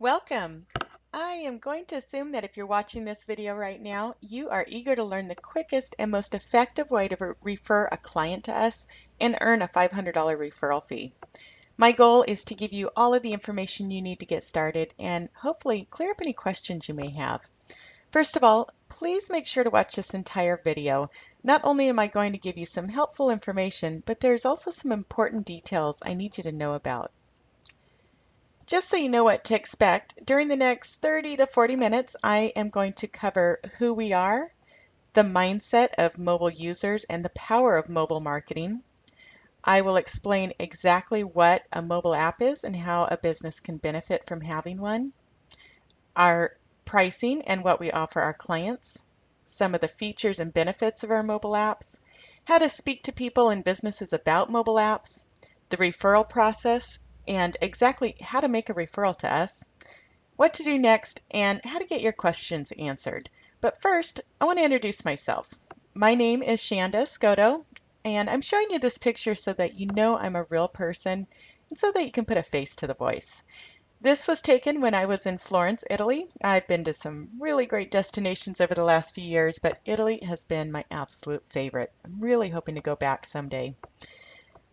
Welcome! I am going to assume that if you're watching this video right now, you are eager to learn the quickest and most effective way to refer a client to us and earn a $500 referral fee. My goal is to give you all of the information you need to get started and hopefully clear up any questions you may have. First of all, please make sure to watch this entire video. Not only am I going to give you some helpful information, but there's also some important details I need you to know about. Just so you know what to expect, during the next 30 to 40 minutes, I am going to cover who we are, the mindset of mobile users, and the power of mobile marketing. I will explain exactly what a mobile app is and how a business can benefit from having one, our pricing and what we offer our clients, some of the features and benefits of our mobile apps, how to speak to people and businesses about mobile apps, the referral process, and exactly how to make a referral to us, what to do next, and how to get your questions answered. But first, I want to introduce myself. My name is Shanda Scoto, and I'm showing you this picture so that you know I'm a real person and so that you can put a face to the voice. This was taken when I was in Florence, Italy. I've been to some really great destinations over the last few years, but Italy has been my absolute favorite. I'm really hoping to go back someday.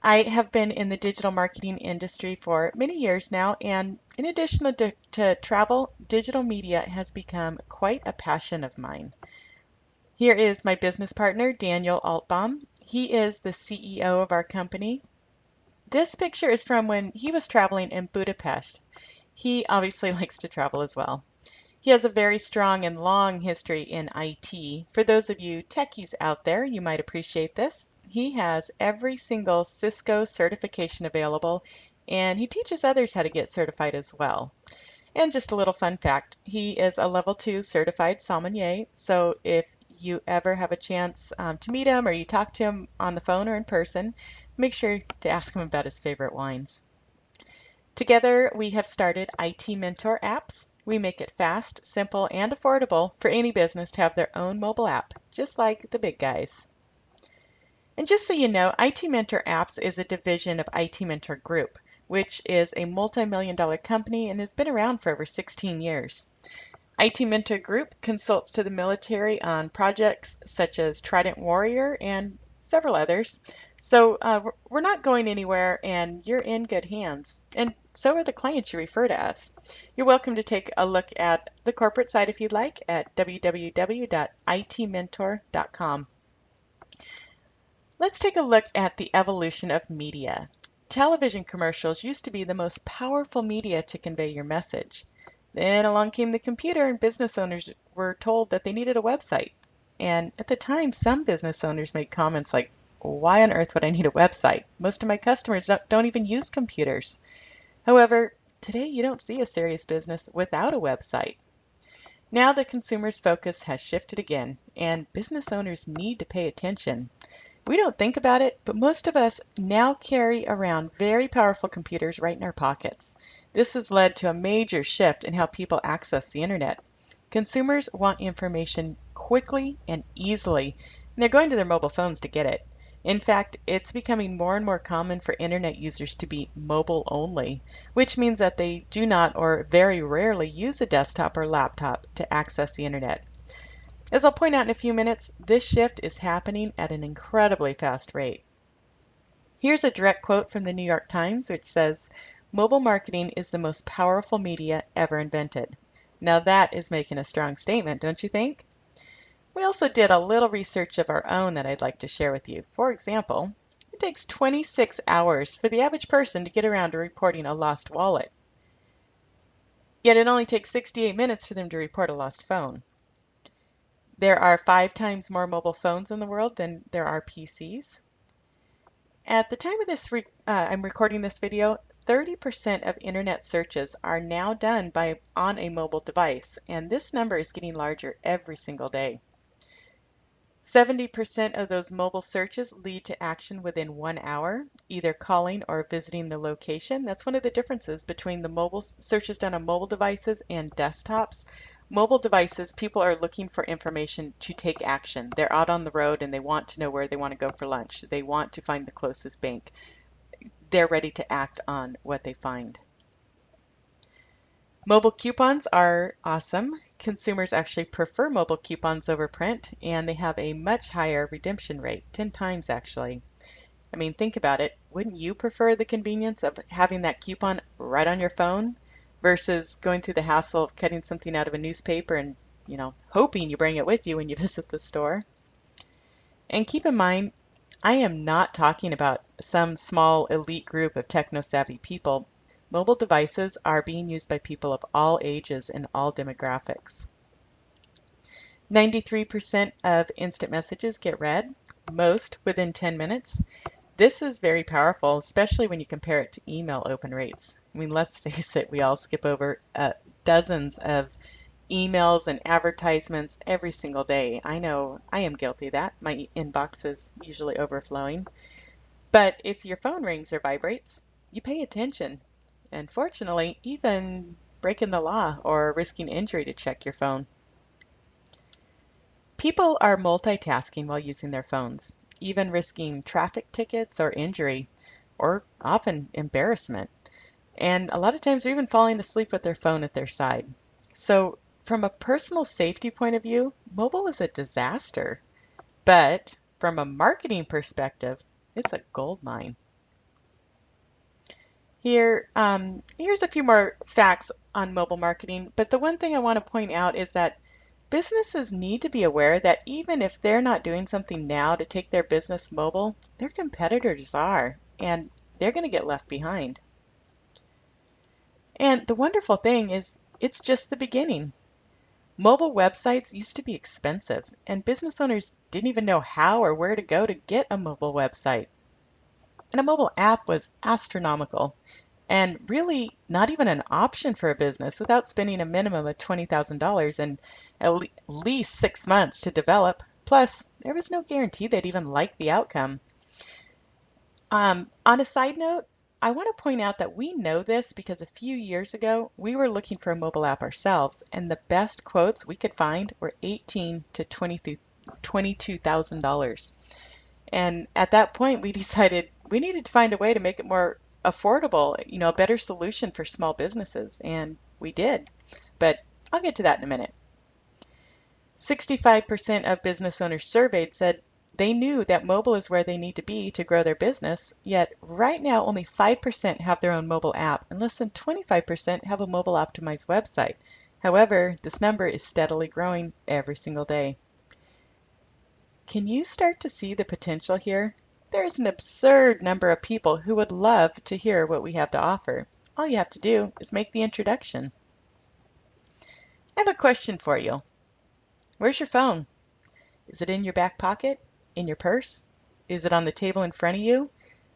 I have been in the digital marketing industry for many years now, and in addition to travel, digital media has become quite a passion of mine. Here is my business partner, Daniel Altbaum. He is the CEO of our company. This picture is from when he was traveling in Budapest. He obviously likes to travel as well. He has a very strong and long history in IT. For those of you techies out there, you might appreciate this. He has every single Cisco certification available, and he teaches others how to get certified as well. And just a little fun fact, he is a level 2 certified sommelier, so if you ever have a chance to meet him or you talk to him on the phone or in person, make sure to ask him about his favorite wines. Together, we have started IT Mentor apps. We make it fast, simple, and affordable for any business to have their own mobile app, just like the big guys. And just so you know, IT Mentor Apps is a division of IT Mentor Group, which is a multi-million-dollar company and has been around for over 16 years. IT Mentor Group consults to the military on projects such as Trident Warrior and several others. So we're not going anywhere, and you're in good hands. And so are the clients you refer to us. You're welcome to take a look at the corporate side if you'd like at www.itmentor.com. Let's take a look at the evolution of media. Television commercials used to be the most powerful media to convey your message. Then along came the computer, and business owners were told that they needed a website. And at the time, some business owners made comments like, why on earth would I need a website? Most of my customers don't even use computers. However, today you don't see a serious business without a website. Now the consumer's focus has shifted again, and business owners need to pay attention. We don't think about it, but most of us now carry around very powerful computers right in our pockets. This has led to a major shift in how people access the internet. Consumers want information quickly and easily, and they're going to their mobile phones to get it. In fact, it's becoming more and more common for internet users to be mobile only, which means that they do not or very rarely use a desktop or laptop to access the internet. As I'll point out in a few minutes, this shift is happening at an incredibly fast rate. Here's a direct quote from the New York Times, which says, "Mobile marketing is the most powerful media ever invented." Now that is making a strong statement, don't you think? We also did a little research of our own that I'd like to share with you. For example, it takes 26 hours for the average person to get around to reporting a lost wallet. Yet it only takes 68 minutes for them to report a lost phone. There are 5 times more mobile phones in the world than there are PCs. At the time of this, I'm recording this video, 30% of internet searches are now done on a mobile device, and this number is getting larger every single day. 70% of those mobile searches lead to action within 1 hour, either calling or visiting the location. That's one of the differences between the mobile searches done on mobile devices and desktops. Mobile devices, people are looking for information to take action. They're out on the road and they want to know where they want to go for lunch. They want to find the closest bank. They're ready to act on what they find. Mobile coupons are awesome. Consumers actually prefer mobile coupons over print, and they have a much higher redemption rate, 10 times actually. I mean, think about it. Wouldn't you prefer the convenience of having that coupon right on your phone versus going through the hassle of cutting something out of a newspaper and, hoping you bring it with you when you visit the store? And keep in mind, I am not talking about some small elite group of techno-savvy people. Mobile devices are being used by people of all ages and all demographics. 93% of instant messages get read, most within 10 minutes. This is very powerful, especially when you compare it to email open rates. I mean, let's face it, we all skip over dozens of emails and advertisements every single day. I know I am guilty of that. My inbox is usually overflowing. But if your phone rings or vibrates, you pay attention. And fortunately, even breaking the law or risking injury to check your phone. People are multitasking while using their phones, even risking traffic tickets or injury, or often embarrassment. And a lot of times they're even falling asleep with their phone at their side. So from a personal safety point of view, mobile is a disaster. But from a marketing perspective, it's a gold mine. Here's a few more facts on mobile marketing, but the one thing I want to point out is that businesses need to be aware that even if they're not doing something now to take their business mobile, their competitors are, and they're going to get left behind. And the wonderful thing is, it's just the beginning. Mobile websites used to be expensive, and business owners didn't even know how or where to go to get a mobile website. And a mobile app was astronomical, and really not even an option for a business without spending a minimum of $20,000 and at least 6 months to develop. Plus, there was no guarantee they'd even like the outcome. On a side note, I want to point out that we know this because a few years ago we were looking for a mobile app ourselves, and the best quotes we could find were $18,000 to $22,000. And at that point, we decided we needed to find a way to make it more affordable, a better solution for small businesses, and we did. But I'll get to that in a minute. 65% of business owners surveyed said they knew that mobile is where they need to be to grow their business, yet right now only 5% have their own mobile app, and less than 25% have a mobile optimized website. However, this number is steadily growing every single day. Can you start to see the potential here? There's an absurd number of people who would love to hear what we have to offer. All you have to do is make the introduction. I have a question for you. Where's your phone? Is it in your back pocket? In your purse? Is it on the table in front of you?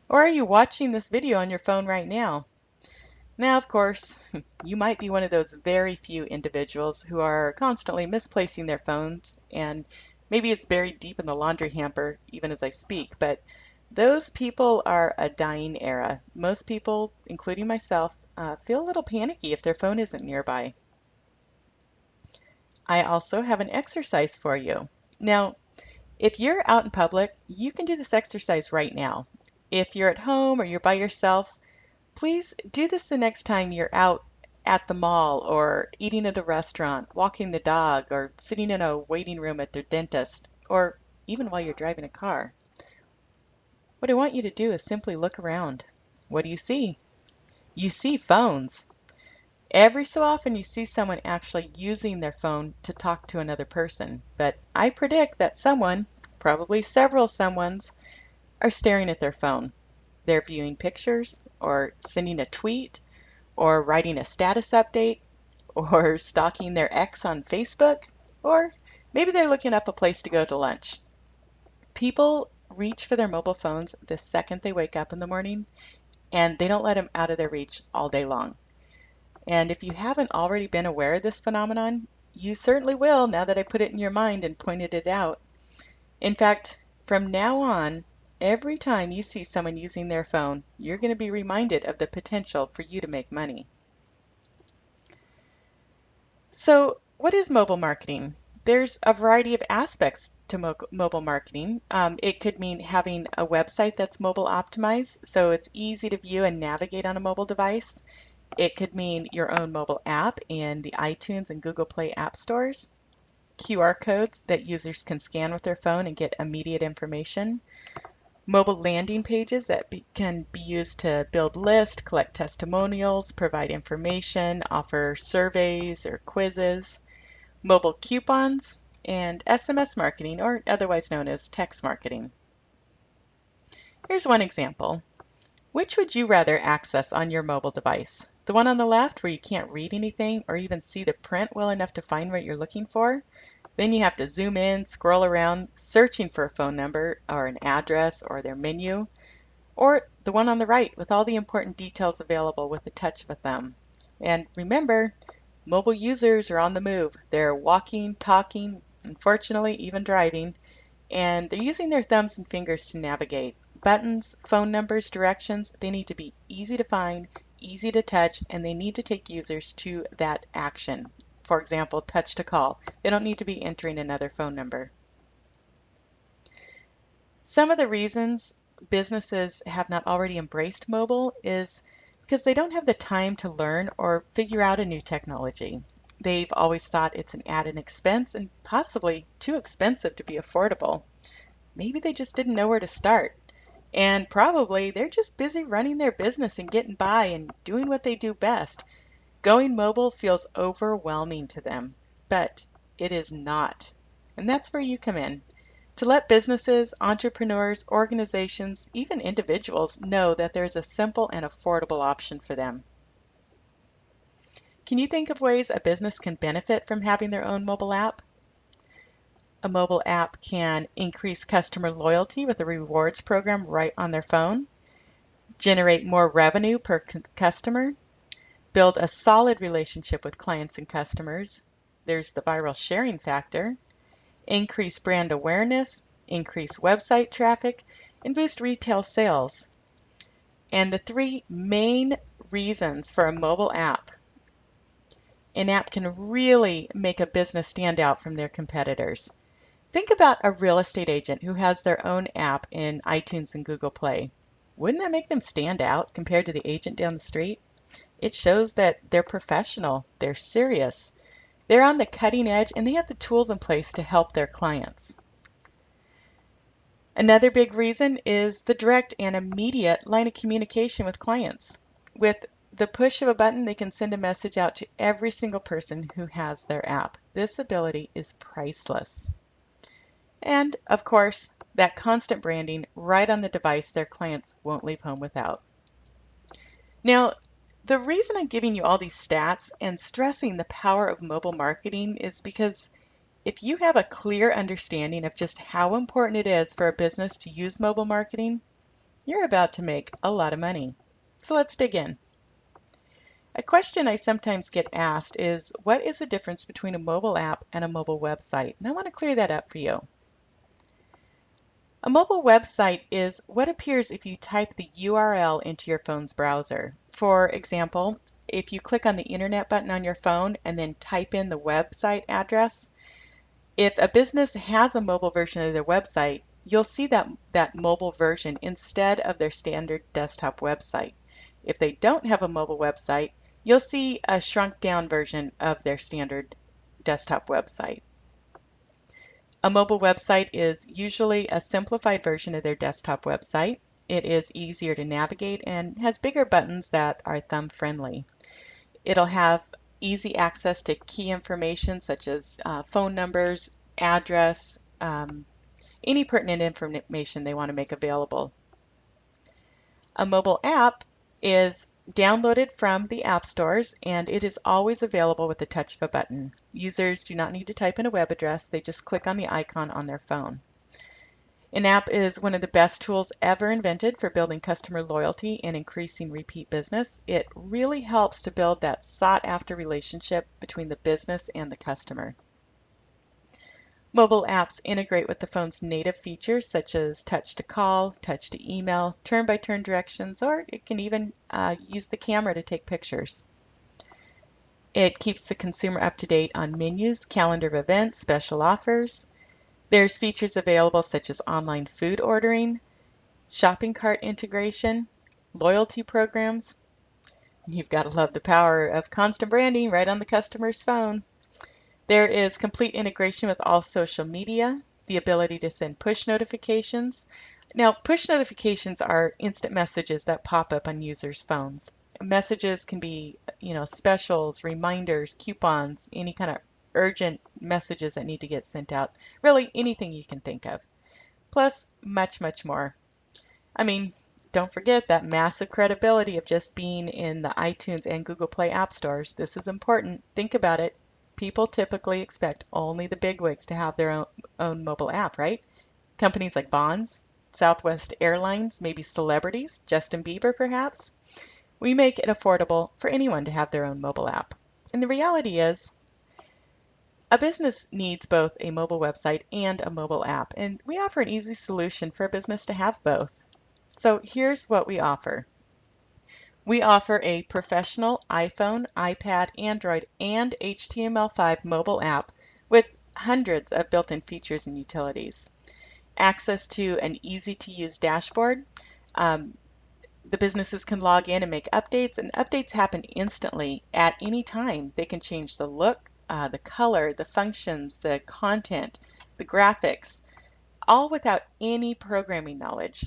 Or are you watching this video on your phone right now? Now, of course, you might be one of those very few individuals who are constantly misplacing their phones, and maybe it's buried deep in the laundry hamper even as I speak, but those people are a dying era. Most people, including myself, feel a little panicky if their phone isn't nearby. I also have an exercise for you. Now, if you're out in public, you can do this exercise right now. If you're at home or you're by yourself, please do this the next time you're out at the mall or eating at a restaurant, walking the dog, or sitting in a waiting room at the dentist, or even while you're driving a car. What I want you to do is simply look around. What do you see? You see phones. Every so often you see someone actually using their phone to talk to another person, but I predict that someone, probably several someones, are staring at their phone. They're viewing pictures, or sending a tweet, or writing a status update, or stalking their ex on Facebook, or maybe they're looking up a place to go to lunch. People reach for their mobile phones the second they wake up in the morning, and they don't let them out of their reach all day long. And if you haven't already been aware of this phenomenon, you certainly will now that I put it in your mind and pointed it out. In fact, from now on, every time you see someone using their phone, you're going to be reminded of the potential for you to make money. So, what is mobile marketing? There's a variety of aspects to mobile marketing. It could mean having a website that's mobile optimized, so it's easy to view and navigate on a mobile device. It could mean your own mobile app in the iTunes and Google Play app stores, QR codes that users can scan with their phone and get immediate information, mobile landing pages that can be used to build lists, collect testimonials, provide information, offer surveys or quizzes, mobile coupons, and SMS marketing, or otherwise known as text marketing. Here's one example. Which would you rather access on your mobile device? The one on the left where you can't read anything or even see the print well enough to find what you're looking for? Then you have to zoom in, scroll around, searching for a phone number or an address or their menu. Or the one on the right with all the important details available with the touch of a thumb. And remember, mobile users are on the move. They're walking, talking, unfortunately even driving, and they're using their thumbs and fingers to navigate. Buttons, phone numbers, directions, they need to be easy to find, easy to touch, and they need to take users to that action. For example, touch to call. They don't need to be entering another phone number. Some of the reasons businesses have not already embraced mobile is because they don't have the time to learn or figure out a new technology. They've always thought it's an added expense and possibly too expensive to be affordable. Maybe they just didn't know where to start. And probably they're just busy running their business and getting by and doing what they do best. Going mobile feels overwhelming to them, but it is not. And that's where you come in. To let businesses, entrepreneurs, organizations, even individuals know that there's a simple and affordable option for them. Can you think of ways a business can benefit from having their own mobile app? A mobile app can increase customer loyalty with a rewards program right on their phone, generate more revenue per customer, build a solid relationship with clients and customers. There's the viral sharing factor, increase brand awareness, increase website traffic, and boost retail sales. And the three main reasons for a mobile app. An app can really make a business stand out from their competitors. Think about a real estate agent who has their own app in iTunes and Google Play. Wouldn't that make them stand out compared to the agent down the street? It shows that they're professional, they're serious, they're on the cutting edge, and they have the tools in place to help their clients. Another big reason is the direct and immediate line of communication with clients. With the push of a button, they can send a message out to every single person who has their app. This ability is priceless. And, of course, that constant branding right on the device their clients won't leave home without. Now, the reason I'm giving you all these stats and stressing the power of mobile marketing is because if you have a clear understanding of just how important it is for a business to use mobile marketing, you're about to make a lot of money. So let's dig in. A question I sometimes get asked is, what is the difference between a mobile app and a mobile website? And I want to clear that up for you. A mobile website is what appears if you type the URL into your phone's browser. For example, if you click on the Internet button on your phone and then type in the website address, if a business has a mobile version of their website, you'll see that mobile version instead of their standard desktop website. If they don't have a mobile website, you'll see a shrunk down version of their standard desktop website. A mobile website is usually a simplified version of their desktop website. It is easier to navigate and has bigger buttons that are thumb friendly. It'll have easy access to key information such as phone numbers, address, any pertinent information they want to make available. A mobile app is downloaded from the app stores and it is always available with the touch of a button. Users do not need to type in a web address, they just click on the icon on their phone. An app is one of the best tools ever invented for building customer loyalty and increasing repeat business. It really helps to build that sought-after relationship between the business and the customer. Mobile apps integrate with the phone's native features such as touch to call, touch to email, turn-by-turn directions, or it can even use the camera to take pictures. It keeps the consumer up to date on menus, calendar of events, special offers. There's features available such as online food ordering, shopping cart integration, loyalty programs. You've got to love the power of constant branding right on the customer's phone. There is complete integration with all social media, the ability to send push notifications. Now, push notifications are instant messages that pop up on users' phones. Messages can be, specials, reminders, coupons, any kind of urgent messages that need to get sent out. Really, anything you can think of. Plus, much, much more. I mean, don't forget that massive credibility of just being in the iTunes and Google Play app stores. This is important. Think about it. People typically expect only the bigwigs to have their own mobile app, right? Companies like Bonds, Southwest Airlines, maybe celebrities, Justin Bieber perhaps. We make it affordable for anyone to have their own mobile app. And the reality is, a business needs both a mobile website and a mobile app, and we offer an easy solution for a business to have both. So here's what we offer. We offer a professional iPhone, iPad, Android, and HTML5 mobile app with hundreds of built-in features and utilities. Access to an easy-to-use dashboard. Um, the businesses can log in and make updates, and updates happen instantly at any time. They can change the look, the color, the functions, the content, the graphics, all without any programming knowledge.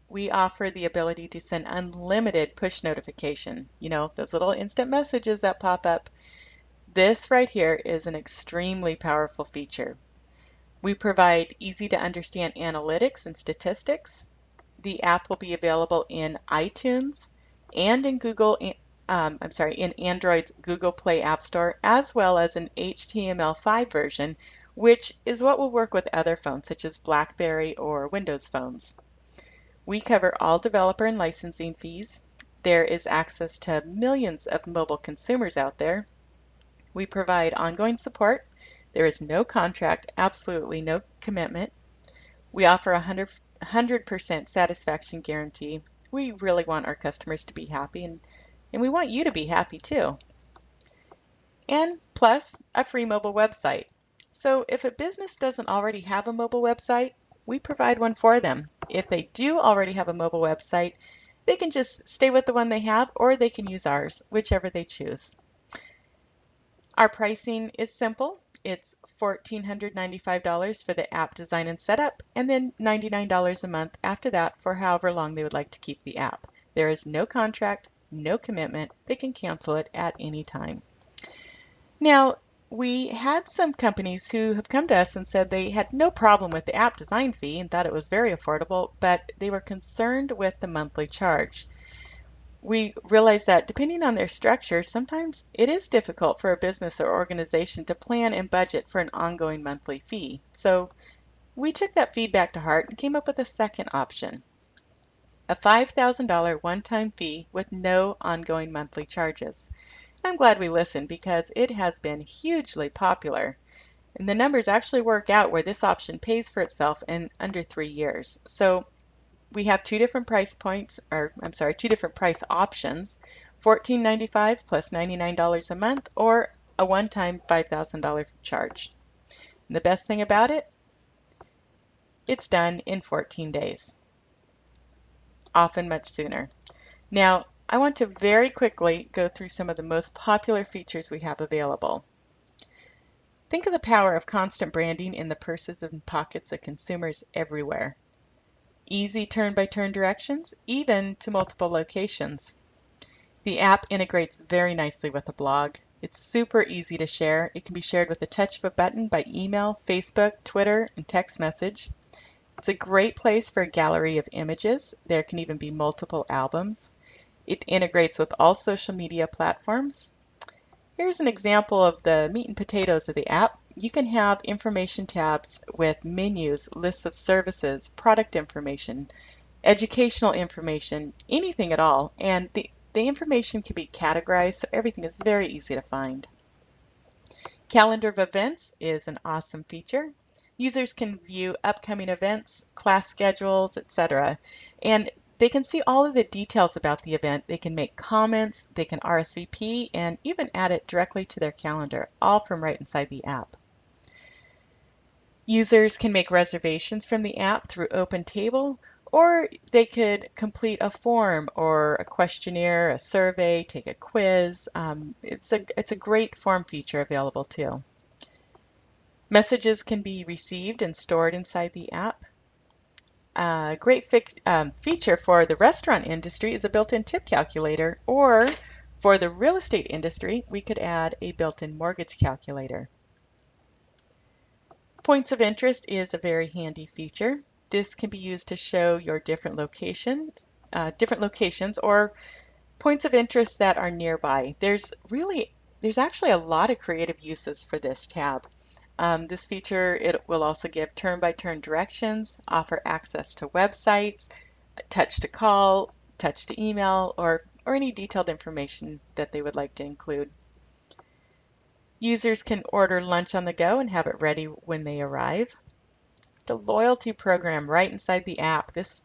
We offer the ability to send unlimited push notification, those little instant messages that pop up. This right here is an extremely powerful feature. We provide easy to understand analytics and statistics. The app will be available in iTunes and in in Android's Google Play App Store, as well as an HTML5 version, which is what will work with other phones such as BlackBerry or Windows phones. We cover all developer and licensing fees. There is access to millions of mobile consumers out there. We provide ongoing support. There is no contract, absolutely no commitment. We offer a 100% satisfaction guarantee. We really want our customers to be happy, and we want you to be happy too. And plus, a free mobile website. So if a business doesn't already have a mobile website, we provide one for them. If they do already have a mobile website, they can just stay with the one they have, or they can use ours, whichever they choose. Our pricing is simple. It's $1,495 for the app design and setup, and then $99 a month after that for however long they would like to keep the app. There is no contract, no commitment. They can cancel it at any time. Now, we had some companies who have come to us and said they had no problem with the app design fee and thought it was very affordable, but they were concerned with the monthly charge. We realized that depending on their structure, sometimes it is difficult for a business or organization to plan and budget for an ongoing monthly fee. So we took that feedback to heart and came up with a second option, a $5,000 one-time fee with no ongoing monthly charges. I'm glad we listened because it has been hugely popular. And the numbers actually work out where this option pays for itself in under 3 years. So we have two different price points, two different price options, $14.95 plus $99 a month, or a one-time $5,000 charge. And the best thing about it, it's done in 14 days, often much sooner. Now, I want to very quickly go through some of the most popular features we have available. Think of the power of constant branding in the purses and pockets of consumers everywhere. Easy turn-by-turn directions, even to multiple locations. The app integrates very nicely with the blog. It's super easy to share. It can be shared with the touch of a button by email, Facebook, Twitter, and text message. It's a great place for a gallery of images. There can even be multiple albums. It integrates with all social media platforms. Here's an example of the meat and potatoes of the app. You can have information tabs with menus, lists of services, product information, educational information, anything at all. And the information can be categorized, so everything is very easy to find. Calendar of events is an awesome feature. Users can view upcoming events, class schedules, etc. And they can see all of the details about the event. They can make comments, they can RSVP, and even add it directly to their calendar, all from right inside the app. Users can make reservations from the app through OpenTable Or they could complete a form or a questionnaire, a survey, take a quiz. It's a great form feature available too. Messages can be received and stored inside the app. A great feature for the restaurant industry is a built-in tip calculator, or for the real estate industry, we could add a built-in mortgage calculator. Points of interest is a very handy feature. This can be used to show your different locations or points of interest that are nearby. There's actually a lot of creative uses for this tab. This feature, it will also give turn-by-turn directions, offer access to websites, touch to call, touch to email, or any detailed information that they would like to include. Users can order lunch on the go and have it ready when they arrive. The loyalty program right inside the app. This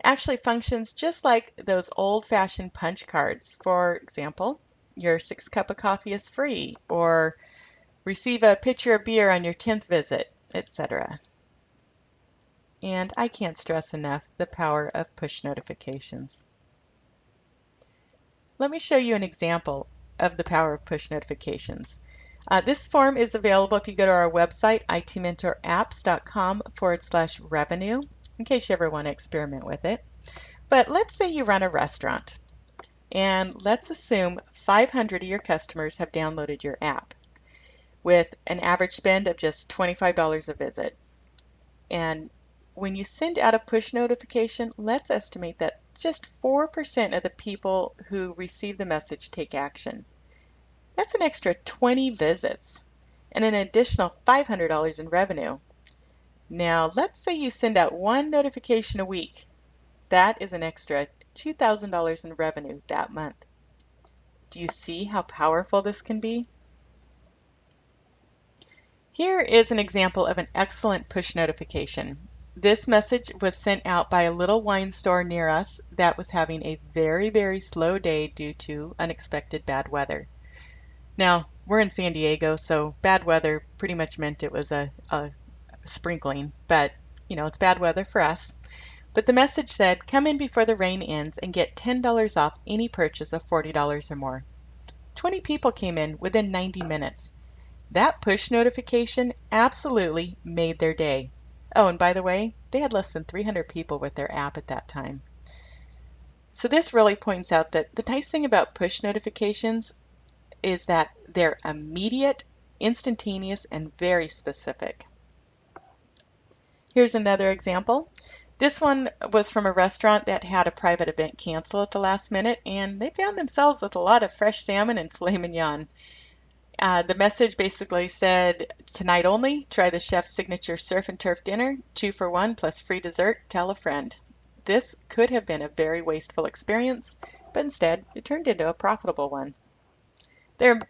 actually functions just like those old-fashioned punch cards. For example, your 6th cup of coffee is free, or receive a pitcher of beer on your 10th visit, etc. And I can't stress enough the power of push notifications. Let me show you an example of the power of push notifications. This form is available if you go to our website, itmentorapps.com/revenue, in case you ever want to experiment with it. But let's say you run a restaurant, and let's assume 500 of your customers have downloaded your app with an average spend of just $25 a visit. And when you send out a push notification, let's estimate that just 4% of the people who receive the message take action. That's an extra 20 visits and an additional $500 in revenue. Now, let's say you send out one notification a week. That is an extra $2,000 in revenue that month. Do you see how powerful this can be? Here is an example of an excellent push notification. This message was sent out by a little wine store near us that was having a very, very slow day due to unexpected bad weather. Now, we're in San Diego, so bad weather pretty much meant it was a sprinkling, but it's bad weather for us. But the message said, come in before the rain ends and get $10 off any purchase of $40 or more. 20 people came in within 90 minutes. That push notification absolutely made their day. Oh, and by the way, they had less than 300 people with their app at that time. So this really points out that the nice thing about push notifications is that they're immediate, instantaneous, and very specific. Here's another example. This one was from a restaurant that had a private event cancel at the last minute, and they found themselves with a lot of fresh salmon and filet mignon. The message basically said, tonight only, try the chef's signature surf and turf dinner, 2 for 1 plus free dessert, tell a friend. This could have been a very wasteful experience, but instead it turned into a profitable one. There are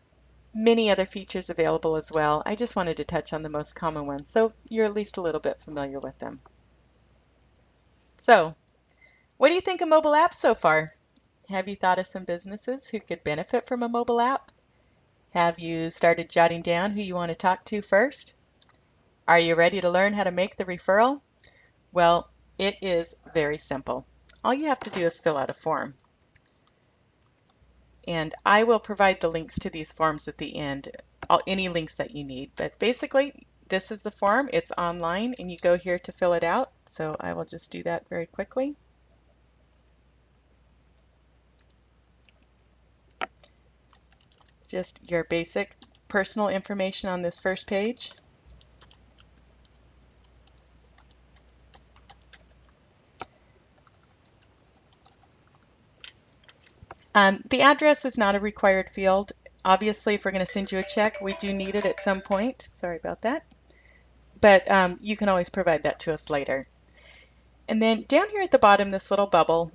many other features available as well. I just wanted to touch on the most common ones, so you're at least a little bit familiar with them. So, what do you think of mobile apps so far? Have you thought of some businesses who could benefit from a mobile app? Have you started jotting down who you want to talk to first? Are you ready to learn how to make the referral? Well, it is very simple. All you have to do is fill out a form. And I will provide the links to these forms at the end, any links that you need. But basically, this is the form. It's online, and you go here to fill it out. So I will just do that very quickly. Just your basic personal information on this first page. The address is not a required field. Obviously, if we're going to send you a check, we do need it at some point. Sorry about that. But you can always provide that to us later. And then down here at the bottom, this little bubble,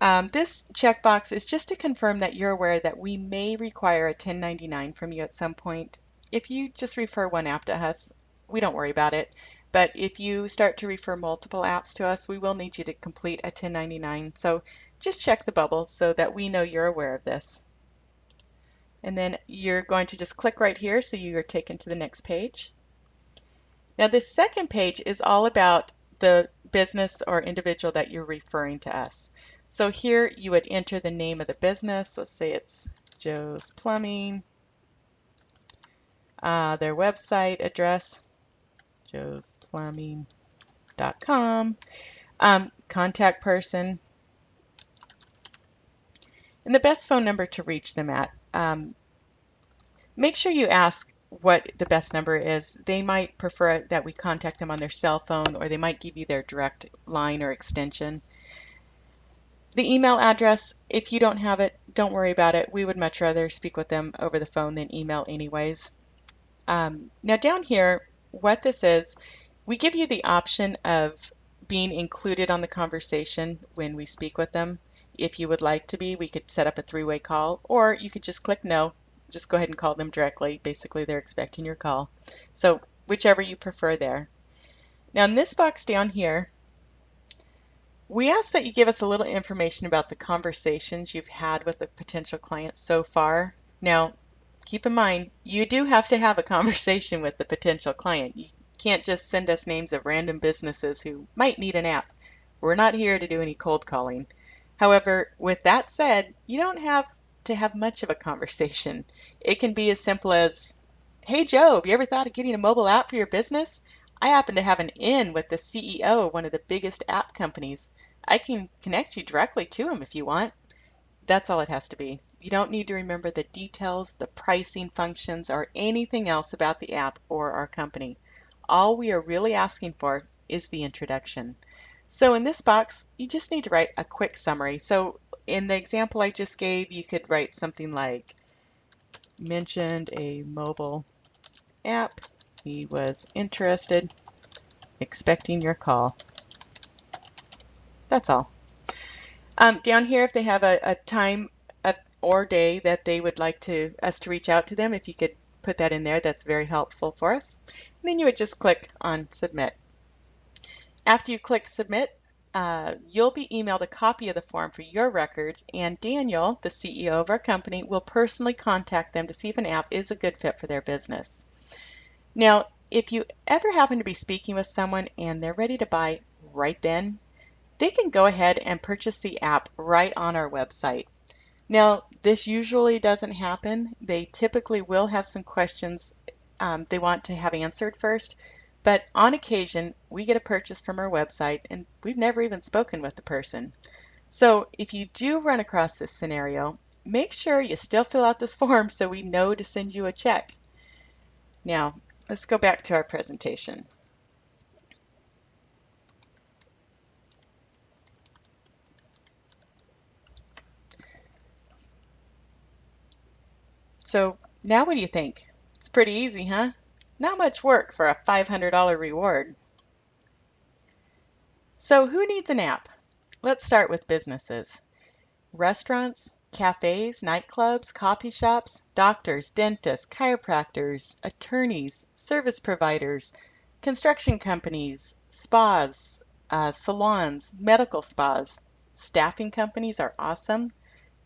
this checkbox is just to confirm that you're aware that we may require a 1099 from you at some point. If you just refer one app to us, we don't worry about it. But if you start to refer multiple apps to us, we will need you to complete a 1099. So just check the bubble so that we know you're aware of this. And then you're going to just click right here so you are taken to the next page. Now this second page is all about the business or individual that you're referring to us. So here you would enter the name of the business. Let's say it's Joe's Plumbing, their website address, joesplumbing.com, contact person, and the best phone number to reach them at. Make sure you ask what the best number is. They might prefer that we contact them on their cell phone, or they might give you their direct line or extension. The email address, if you don't have it, don't worry about it. We would much rather speak with them over the phone than email anyways. Now down here, what this is, we give you the option of being included on the conversation when we speak with them. If you would like to be, we could set up a three-way call, or you could just click no. Just go ahead and call them directly. Basically, they're expecting your call. So whichever you prefer there. Now in this box down here, we ask that you give us a little information about the conversations you've had with the potential client so far. Now, keep in mind, you do have to have a conversation with the potential client. You can't just send us names of random businesses who might need an app. We're not here to do any cold calling. However, with that said, you don't have to have much of a conversation. It can be as simple as, "Hey Joe, have you ever thought of getting a mobile app for your business? I happen to have an in with the CEO of one of the biggest app companies. I can connect you directly to him if you want." That's all it has to be. You don't need to remember the details, the pricing functions, or anything else about the app or our company. All we are really asking for is the introduction. So in this box, you just need to write a quick summary. So in the example I just gave, you could write something like, "Mentioned a mobile app. He was interested, expecting your call." That's all. Down here, if they have a time or day that they would like us to reach out to them, if you could put that in there, that's very helpful for us. And then you would just click on Submit. After you click Submit, you'll be emailed a copy of the form for your records, and Daniel, the CEO of our company, will personally contact them to see if an app is a good fit for their business. Now, if you ever happen to be speaking with someone and they're ready to buy right then, they can go ahead and purchase the app right on our website. Now, this usually doesn't happen. They typically will have some questions they want to have answered first, but on occasion, we get a purchase from our website and we've never even spoken with the person. So if you do run across this scenario, make sure you still fill out this form so we know to send you a check. Now, let's go back to our presentation. So now what do you think? It's pretty easy, huh? Not much work for a $500 reward. So who needs an app? Let's start with businesses. Restaurants, cafes, nightclubs, coffee shops, doctors, dentists, chiropractors, attorneys, service providers, construction companies, spas, salons, medical spas. Staffing companies are awesome.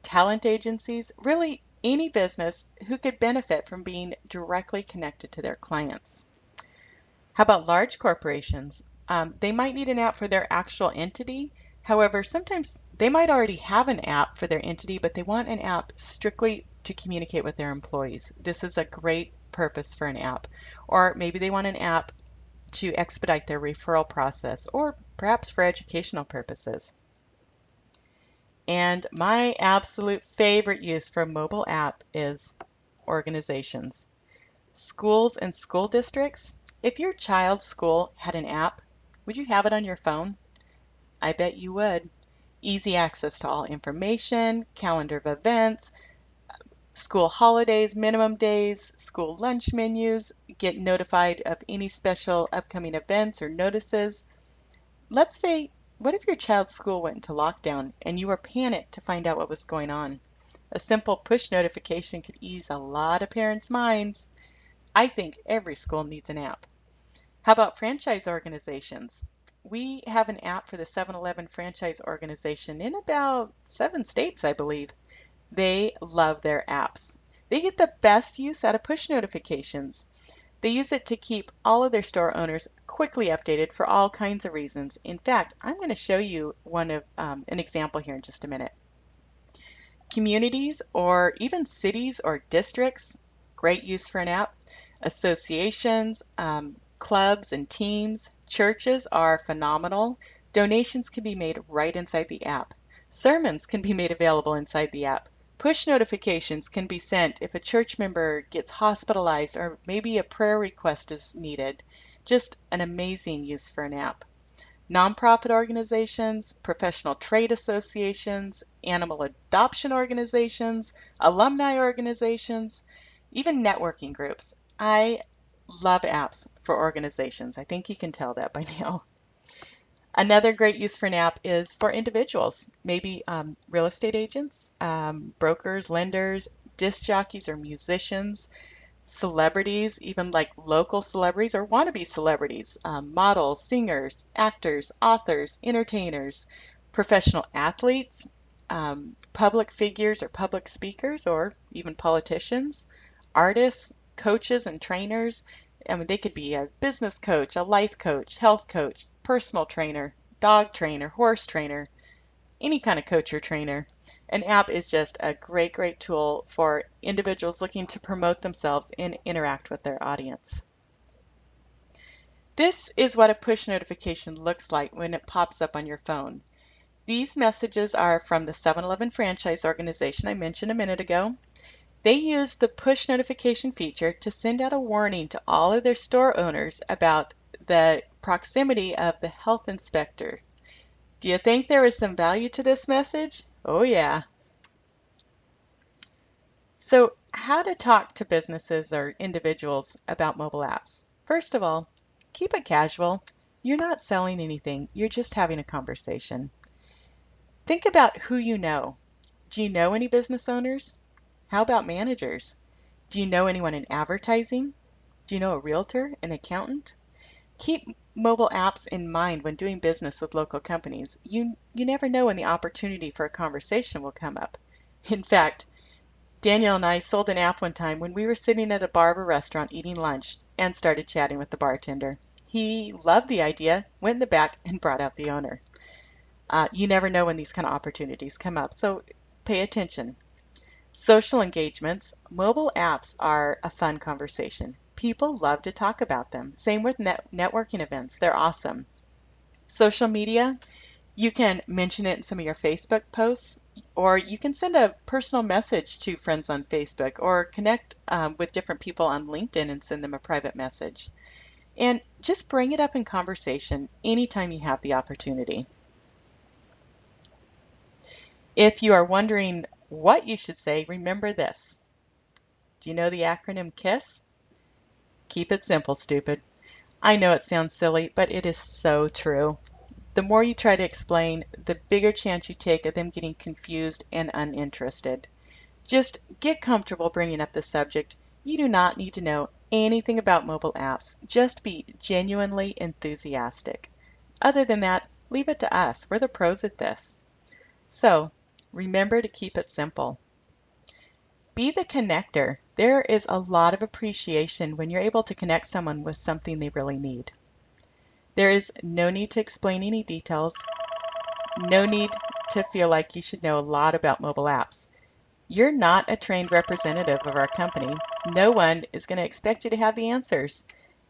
Talent agencies, really any business who could benefit from being directly connected to their clients. How about large corporations? They might need an app for their actual entity. However, sometimes they might already have an app for their entity, but they want an app strictly to communicate with their employees. This is a great purpose for an app. Or maybe they want an app to expedite their referral process, or perhaps for educational purposes. And my absolute favorite use for a mobile app is organizations. Schools and school districts. If your child's school had an app, would you have it on your phone? I bet you would. Easy access to all information, calendar of events, school holidays, minimum days, school lunch menus, get notified of any special upcoming events or notices. Let's say, what if your child's school went into lockdown and you were panicked to find out what was going on? A simple push notification could ease a lot of parents' minds. I think every school needs an app. How about franchise organizations? We have an app for the 7-Eleven franchise organization in about 7 states, I believe. They love their apps. They get the best use out of push notifications. They use it to keep all of their store owners quickly updated for all kinds of reasons. In fact, I'm going to show you an example here in just a minute. Communities or even cities or districts, great use for an app. Associations, clubs and teams, churches are phenomenal. Donations can be made right inside the app. Sermons can be made available inside the app. Push notifications can be sent if a church member gets hospitalized or maybe a prayer request is needed. Just an amazing use for an app. Nonprofit organizations, professional trade associations, animal adoption organizations, alumni organizations, even networking groups. I love apps for organizations. I think you can tell that by now. Another great use for an app is for individuals, maybe real estate agents, brokers, lenders, disc jockeys, or musicians. Celebrities, even like local celebrities or wannabe celebrities, models, singers, actors, authors, entertainers, professional athletes, public figures or public speakers, or even politicians, artists, coaches, and trainers. I mean, they could be a business coach, a life coach, health coach, personal trainer, dog trainer, horse trainer, any kind of coach or trainer. An app is just a great, great tool for individuals looking to promote themselves and interact with their audience. This is what a push notification looks like when it pops up on your phone. These messages are from the 7-Eleven franchise organization I mentioned a minute ago. They use the push notification feature to send out a warning to all of their store owners about the proximity of the health inspector. Do you think there is some value to this message? Oh yeah. So how to talk to businesses or individuals about mobile apps. First of all, keep it casual. You're not selling anything, you're just having a conversation. Think about who you know. Do you know any business owners? How about managers? Do you know anyone in advertising? Do you know a realtor, an accountant? Keep mobile apps in mind when doing business with local companies. You never know when the opportunity for a conversation will come up. In fact, Daniel and I sold an app one time when we were sitting at a bar or restaurant eating lunch and started chatting with the bartender. He loved the idea, went in the back, and brought out the owner. You never know when these kind of opportunities come up, so pay attention. Social engagements. Mobile apps are a fun conversation. People love to talk about them. Same with networking events. They're awesome. Social media. You can mention it in some of your Facebook posts, or you can send a personal message to friends on Facebook or connect with different people on LinkedIn and send them a private message. And just bring it up in conversation anytime you have the opportunity. If you are wondering what you should say, remember this. Do you know the acronym KISS? Keep it simple, stupid. I know it sounds silly, but it is so true. The more you try to explain, the bigger chance you take of them getting confused and uninterested. Just get comfortable bringing up the subject. You do not need to know anything about mobile apps. Just be genuinely enthusiastic. Other than that, leave it to us. We're the pros at this. So, remember to keep it simple. Be the connector. There is a lot of appreciation when you're able to connect someone with something they really need. There is no need to explain any details. No need to feel like you should know a lot about mobile apps. You're not a trained representative of our company. No one is going to expect you to have the answers.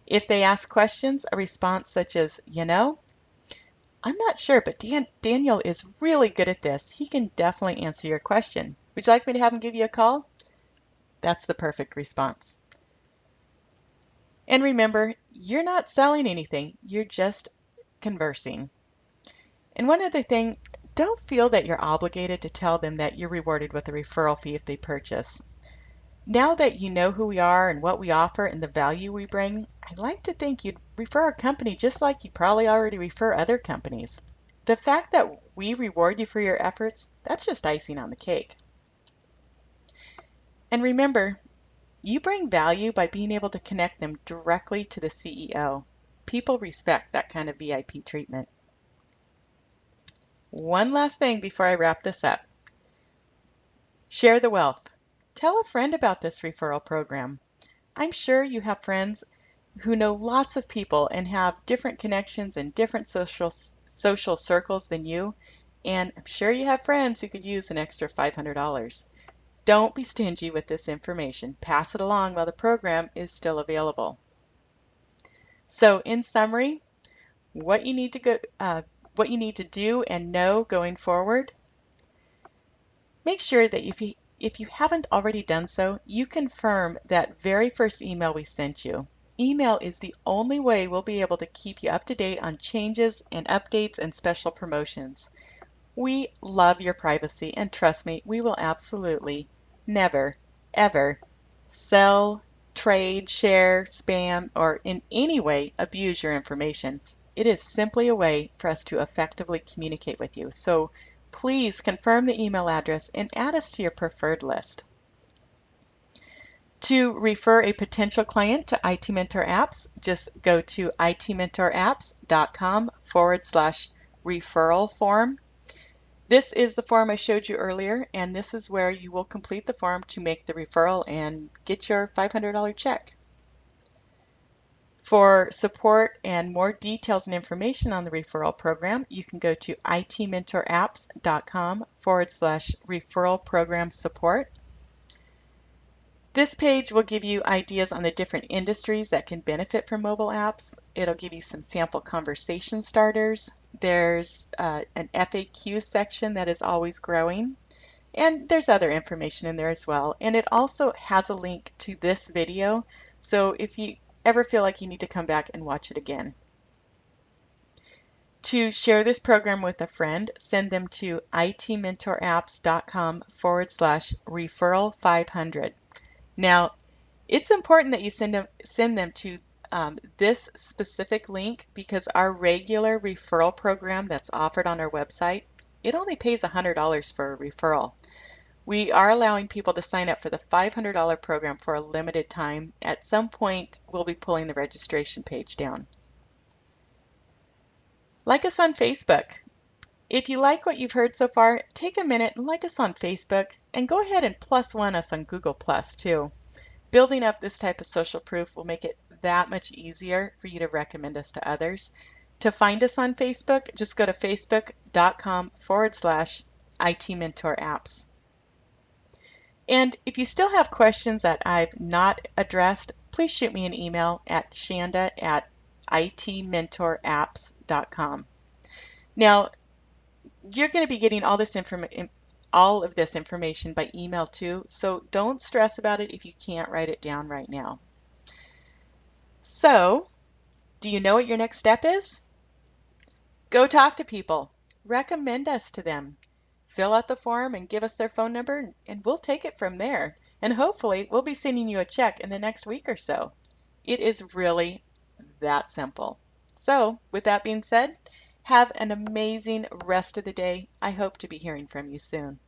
If they ask questions, a response such as, I'm not sure, but Daniel is really good at this. He can definitely answer your question. Would you like me to have him give you a call? That's the perfect response. And remember, you're not selling anything. You're just conversing. And one other thing, don't feel that you're obligated to tell them that you're rewarded with a referral fee if they purchase. Now that you know who we are and what we offer and the value we bring, I'd like to think you'd refer our company just like you probably already refer other companies. The fact that we reward you for your efforts, that's just icing on the cake. And remember, you bring value by being able to connect them directly to the CEO. People respect that kind of VIP treatment. One last thing before I wrap this up. Share the wealth. Tell a friend about this referral program. I'm sure you have friends who know lots of people and have different connections and different social circles than you, and I'm sure you have friends who could use an extra $500. Don't be stingy with this information. Pass it along while the program is still available. So, in summary, what you need to what you need to do and know going forward. Make sure that if you haven't already done so, you confirm that very first email we sent you. Email is the only way we'll be able to keep you up to date on changes and updates and special promotions. We love your privacy, and trust me, we will absolutely never, ever sell, trade, share, spam, or in any way abuse your information. It is simply a way for us to effectively communicate with you. So please confirm the email address and add us to your preferred list. To refer a potential client to IT Mentor Apps, just go to itmentorapps.com/referral form. This is the form I showed you earlier, and this is where you will complete the form to make the referral and get your $500 check. For support and more details and information on the referral program, you can go to itmentorapps.com/referral program support. This page will give you ideas on the different industries that can benefit from mobile apps. It'll give you some sample conversation starters. There's an FAQ section that is always growing. And there's other information in there as well. And it also has a link to this video. So if you ever feel like you need to come back and watch it again. To share this program with a friend, send them to itmentorapps.com/referral500. Now, it's important that you send them to this specific link because our regular referral program that's offered on our website, it only pays $100 for a referral. We are allowing people to sign up for the $500 program for a limited time. At some point, we'll be pulling the registration page down. Like us on Facebook. If you like what you've heard so far, take a minute and like us on Facebook, and go ahead and +1 us on Google Plus too. Building up this type of social proof will make it that much easier for you to recommend us to others. To find us on Facebook, just go to facebook.com/itmentorapps. And if you still have questions that I've not addressed, please shoot me an email at shanda@itmentorapps.com. Now, you're going to be getting all of this information by email too, so don't stress about it if you can't write it down right now. So, do you know what your next step is? Go talk to people. Recommend us to them. Fill out the form and give us their phone number, and we'll take it from there. And hopefully, we'll be sending you a check in the next week or so. It is really that simple. So, with that being said, have an amazing rest of the day. I hope to be hearing from you soon.